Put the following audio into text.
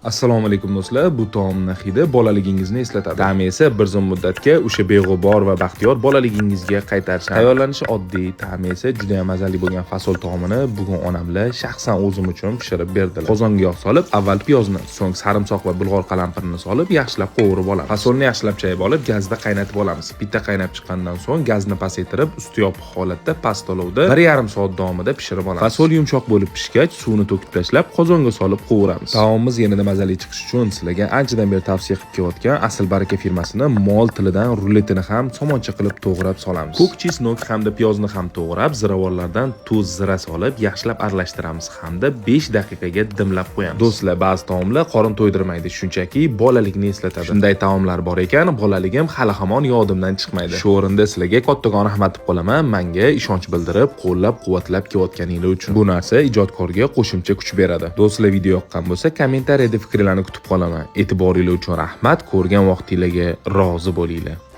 Assalomu alaykum do'stlar. Bu taomning hidi bolaligingizni eslatadi. Ta'mi esa bir zum muddatga o'sha beg'ubor va baxtiyor bolaligingizga qaytarishadi. Tayyorlanishi oddiy, ta'mi esa juda ham mazali bo'lgan fasol taomini bugun onamlar shaxsan o'zim uchun pishirib berdilar. Qozonga yog' solib, avval piyozni, so'ng sarimsoq va bulg'or qalampirini solib, yaxshilab qovurib olamiz. Fasolni yaxshilab chayib olib, gazda qaynatib olamiz. Bitta qaynab chiqqandan so'ng gazni pasaytirib, usti yopiq holatda past olovda 1,5 soat davomida pishirib olamiz. Fasol yumshoq bo'lib pishgach, suvni to'kib tashlab, qozonga solib qovuramiz. Taomimiz yanada mazali chiqish uchun sizlarga anchadan beri tavsiya qilib kelayotgan Asl Baraka firmasini mol tilidan ruletini ham somoncha qilib to'g'rab solamiz. Ko'k chesnok hamda piyozni ham to'g'rab, ziravorlardan tuz, zira solib, yaxshilab aralashtiramiz hamda 5 daqiqaga dimlab qo'yamiz. Do'stlar, ba'zi taomlar qorin to'ydirmaydi, shunchaki bolalikni eslatadi. Shunday taomlar bor ekan, bolaligim hali hamon yodimdan chiqmaydi. Shu o'rinda sizlarga kattakon rahmat deb qolaman, menga ishonch bildirib, qo'llab-quvvatlab kelayotganingiz uchun. Bu narsa ijodkorga qo'shimcha kuch beradi. Do'stlar, video yoqqan bo'lsa, kommentariyada fikrlarni kutib qolaman. E'tiboringiz uchun rahmat. Ko'rgan vaqtingizga rozi bo'linglar.